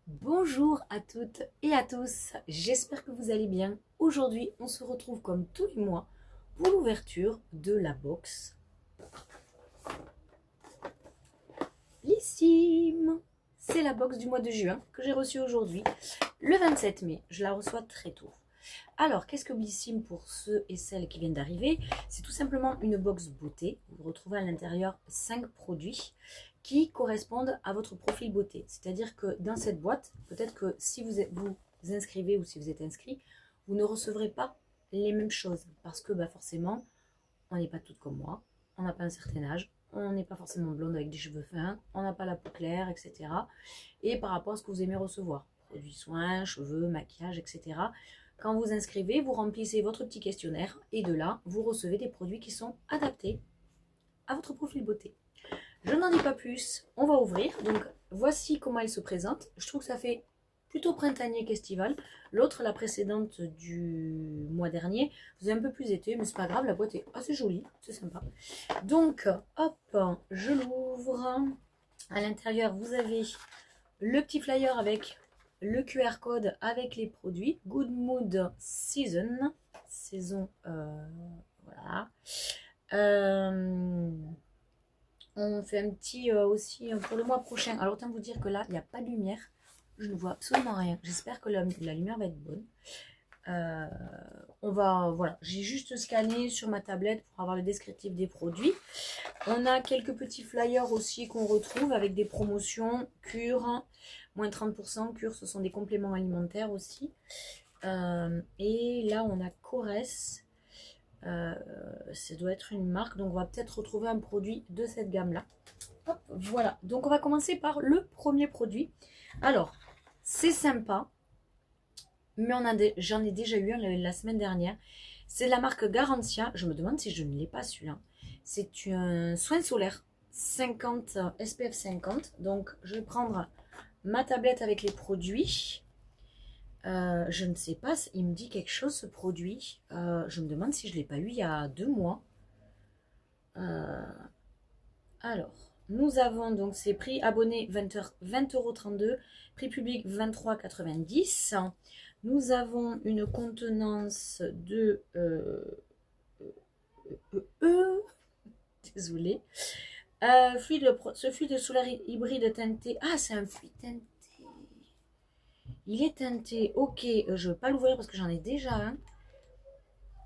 Bonjour à toutes et à tous, j'espère que vous allez bien. Aujourd'hui, on se retrouve comme tous les mois pour l'ouverture de la box Lissime. C'est la box du mois de juin que j'ai reçue aujourd'hui, le 27 mai. Je la reçois très tôt. Alors, qu'est-ce que Blissim pour ceux et celles qui viennent d'arriver? C'est tout simplement une box beauté. Vous retrouvez à l'intérieur 5 produits qui correspondent à votre profil beauté. C'est-à-dire que dans cette boîte, peut-être que si vous inscrivez ou si vous êtes inscrit, vous ne recevrez pas les mêmes choses. Parce que forcément, on n'est pas toutes comme moi, on n'a pas un certain âge, on n'est pas forcément blonde avec des cheveux fins, on n'a pas la peau claire, etc. Et par rapport à ce que vous aimez recevoir, produits soins, cheveux, maquillage, etc. Quand vous inscrivez, vous remplissez votre petit questionnaire et de là, vous recevez des produits qui sont adaptés à votre profil beauté. Je n'en dis pas plus, on va ouvrir. Donc voici comment elle se présente. Je trouve que ça fait plutôt printanier qu'estival. L'autre, la précédente du mois dernier, faisait un peu plus été, mais c'est pas grave, la boîte est assez jolie, c'est sympa. Donc, hop, je l'ouvre. À l'intérieur, vous avez le petit flyer avec le QR code avec les produits. Good Mood Season. Saison, voilà. On fait un petit aussi pour le mois prochain. Alors, autant vous dire que là, il n'y a pas de lumière. Je ne vois absolument rien. J'espère que la lumière va être bonne. Voilà, j'ai juste scanné sur ma tablette pour avoir le descriptif des produits. On a quelques petits flyers aussi qu'on retrouve avec des promotions. Cure, moins 30%. Cure, ce sont des compléments alimentaires aussi. Et là, on a Corès. Ça doit être une marque, donc on va peut-être retrouver un produit de cette gamme là. Hop, voilà, donc on va commencer par le premier produit. Alors c'est sympa, mais j'en ai déjà eu un la semaine dernière. C'est la marque Garantia. Je me demande si je ne l'ai pas celui-là. C'est un soin solaire 50 SPF 50. Donc je vais prendre ma tablette avec les produits. Je ne sais pas, il me dit quelque chose ce produit. Je me demande si je ne l'ai pas eu il y a 2 mois. Alors, nous avons donc ces prix abonnés 20,32 €, prix public 23,90 €. Nous avons une contenance de désolé. Ce fluide solaire hybride teinté. Ah, c'est un fluide teinté. Il est teinté. Ok, je ne veux pas l'ouvrir parce que j'en ai déjà un.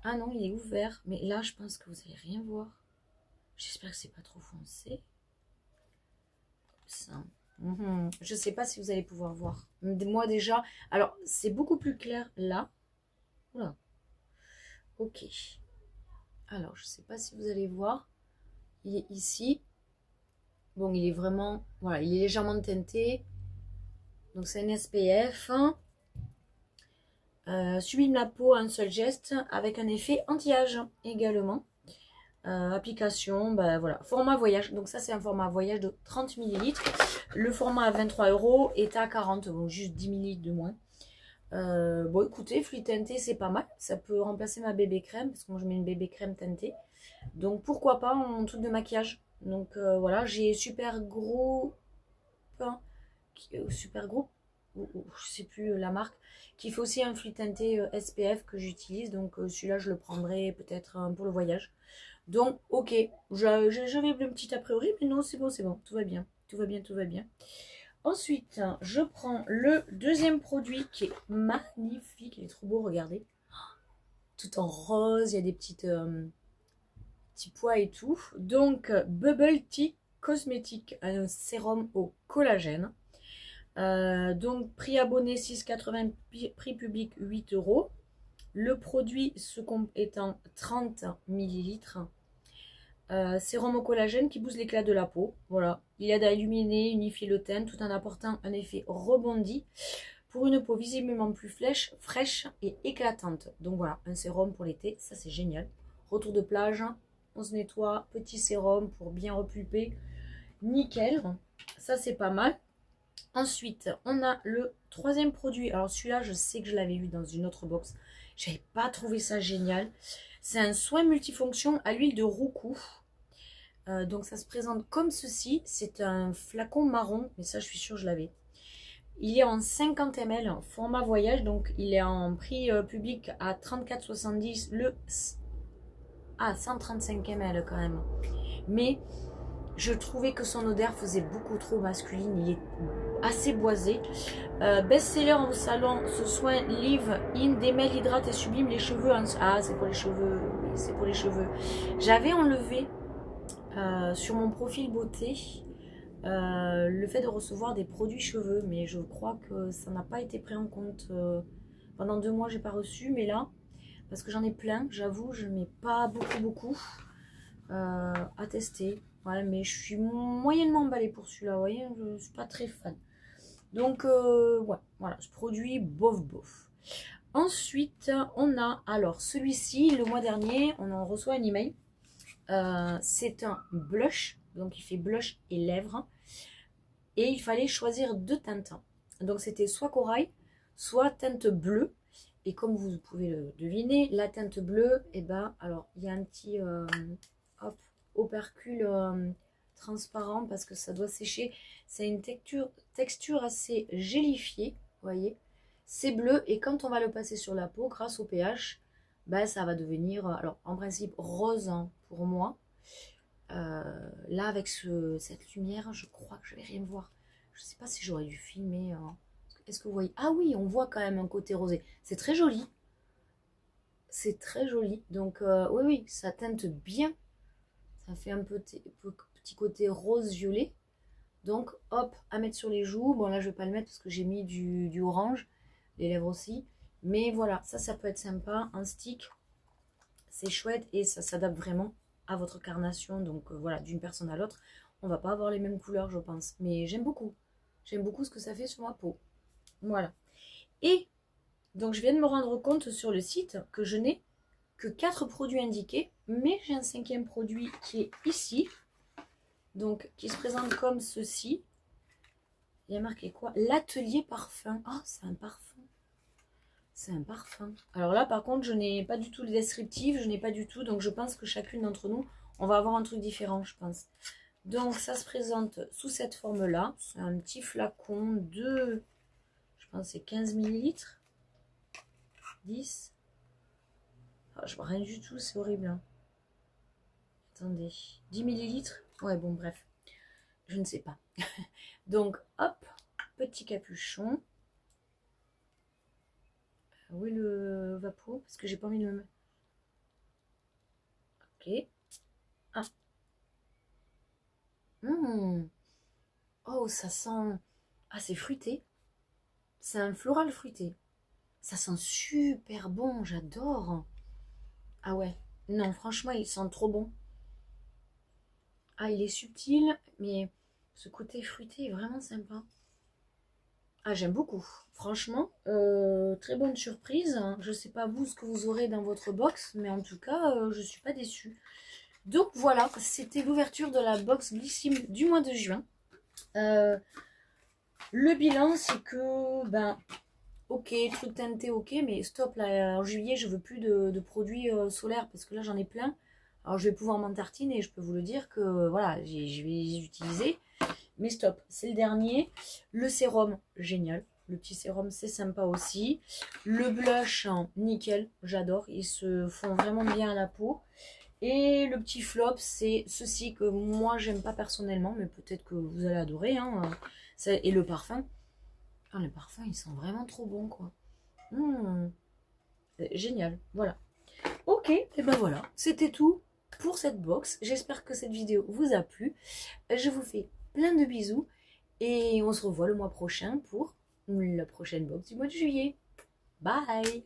Ah non, il est ouvert. Mais là, je pense que vous n'allez rien voir. J'espère que c'est pas trop foncé. Ça. Je sais pas si vous allez pouvoir voir. Moi déjà. Alors, c'est beaucoup plus clair là. Voilà. Ok. Alors, je sais pas si vous allez voir. Il est ici. Bon, il est vraiment. Voilà, il est légèrement teinté. Donc, c'est un SPF. Sublime la peau à un seul geste avec un effet anti-âge également. Application, voilà, format voyage. Donc ça c'est un format voyage de 30 ml. Le format à 23 € est à 40, donc juste 10 ml de moins. Bon écoutez, fluide teinté c'est pas mal. Ça peut remplacer ma bébé crème parce que moi je mets une bébé crème teintée. Donc pourquoi pas en truc de maquillage. Donc voilà, j'ai super gros super groupe, je sais plus la marque, qui fait aussi un fluide teinté SPF que j'utilise. Donc celui-là je le prendrai peut-être pour le voyage. Donc ok, j'avais le petit a priori, mais non c'est bon, tout va bien, tout va bien, tout va bien. Ensuite, je prends le deuxième produit qui est magnifique, il est trop beau, regardez. Tout en rose, il y a des petits pois et tout. Donc Bubble Tea Cosmétique, un sérum au collagène. Donc prix abonné 6,80 €, prix public 8 €. Le produit est en 30 ml. Sérum au collagène qui booste l'éclat de la peau. Voilà, il aide à illuminer, unifier le teint tout en apportant un effet rebondi pour une peau visiblement plus fraîche et éclatante. Donc voilà, un sérum pour l'été, ça c'est génial. Retour de plage, on se nettoie, petit sérum pour bien repulper, nickel. Ça c'est pas mal. Ensuite, on a le troisième produit. Alors celui-là, je sais que je l'avais vu dans une autre box. J'avais pas trouvé ça génial. C'est un soin multifonction à l'huile de roucou. Donc ça se présente comme ceci. C'est un flacon marron, mais ça je suis sûre que je l'avais. Il est en 50 ml, format voyage, donc il est en prix public à 34,70 le... Ah, 135 ml quand même. Mais je trouvais que son odeur faisait beaucoup trop masculine, il est assez boisé. Best-seller en salon, ce soin Leave-In démêle, hydrate et sublime les cheveux. Ah, c'est pour les cheveux, oui, c'est pour les cheveux. J'avais enlevé sur mon profil beauté le fait de recevoir des produits cheveux, mais je crois que ça n'a pas été pris en compte. Pendant 2 mois, j'ai pas reçu, mais là, parce que j'en ai plein, j'avoue, je mets pas beaucoup à tester. Ouais, mais je suis moyennement emballée pour celui-là, vous voyez, je suis pas très fan. Donc, ouais, voilà, ce produit, bof. Ensuite, on a, alors, celui-ci, le mois dernier, on en reçoit un email. C'est un blush, donc il fait blush et lèvres. Et il fallait choisir 2 teintes. Donc, c'était soit corail, soit teinte bleue. Et comme vous pouvez le deviner, la teinte bleue, et ben, alors, il y a un petit, hop, opercule transparent parce que ça doit sécher. C'est une texture assez gélifiée, vous voyez. C'est bleu et quand on va le passer sur la peau, grâce au pH, ben, ça va devenir, alors en principe, rose hein, pour moi. Là, avec cette lumière, je crois que je vais rien voir. Je sais pas si j'aurais dû filmer. Est-ce que vous voyez? Ah oui, on voit quand même un côté rosé. C'est très joli. C'est très joli. Donc, oui, ça teinte bien. Ça fait un petit côté rose-violet. Donc, hop, à mettre sur les joues. Bon, là, je vais pas le mettre parce que j'ai mis du orange. Les lèvres aussi. Mais voilà, ça peut être sympa. Un stick, c'est chouette et ça s'adapte vraiment à votre carnation. Donc, voilà, d'une personne à l'autre, on va pas avoir les mêmes couleurs, je pense. Mais j'aime beaucoup. J'aime beaucoup ce que ça fait sur ma peau. Voilà. Et donc, je viens de me rendre compte sur le site que je n'ai que 4 produits indiqués, mais j'ai un 5e produit qui est ici, donc qui se présente comme ceci. Il y a marqué quoi? L'atelier parfum. Ah, c'est un parfum. C'est un parfum. Alors là, par contre, je n'ai pas du tout le descriptif, je n'ai pas du tout, donc je pense que chacune d'entre nous, on va avoir un truc différent, je pense. Donc, ça se présente sous cette forme-là. C'est un petit flacon de, je pense, c'est 15 ml. 10. Ah, je vois rien du tout, c'est horrible. Hein. Attendez, 10 millilitres. Ouais, bon, bref. Je ne sais pas. Donc, hop, petit capuchon. Où est le vapeau? Parce que j'ai pas envie de me mettre. Ok. Ah. Oh, ça sent... Ah, c'est fruité. C'est un floral fruité. Ça sent super bon, j'adore. Ah ouais. Non, franchement, il sent trop bon. Ah, il est subtil, mais ce côté fruité est vraiment sympa. Ah, j'aime beaucoup. Franchement, très bonne surprise. Je ne sais pas vous ce que vous aurez dans votre box, mais en tout cas, je ne suis pas déçue. Donc voilà, c'était l'ouverture de la box Blissim du mois de juin. Le bilan, c'est que, ben, ok, truc teinté, ok, mais stop, là, en juillet, je veux plus de produits solaires, parce que là, j'en ai plein. Alors, je vais pouvoir m'en tartiner, et je peux vous le dire que, voilà, je vais les utiliser. Mais stop, c'est le dernier. Le sérum, génial. Le petit sérum, c'est sympa aussi. Le blush, nickel, j'adore. Ils se font vraiment bien à la peau. Et le petit flop, c'est ceci que moi, j'aime pas personnellement, mais peut-être que vous allez adorer. Hein. Et le parfum. Ah, le parfum, il sent vraiment trop bon, quoi. Génial, voilà. Ok, et ben voilà, c'était tout pour cette box. J'espère que cette vidéo vous a plu. Je vous fais plein de bisous et on se revoit le mois prochain pour la prochaine box du mois de juillet. Bye!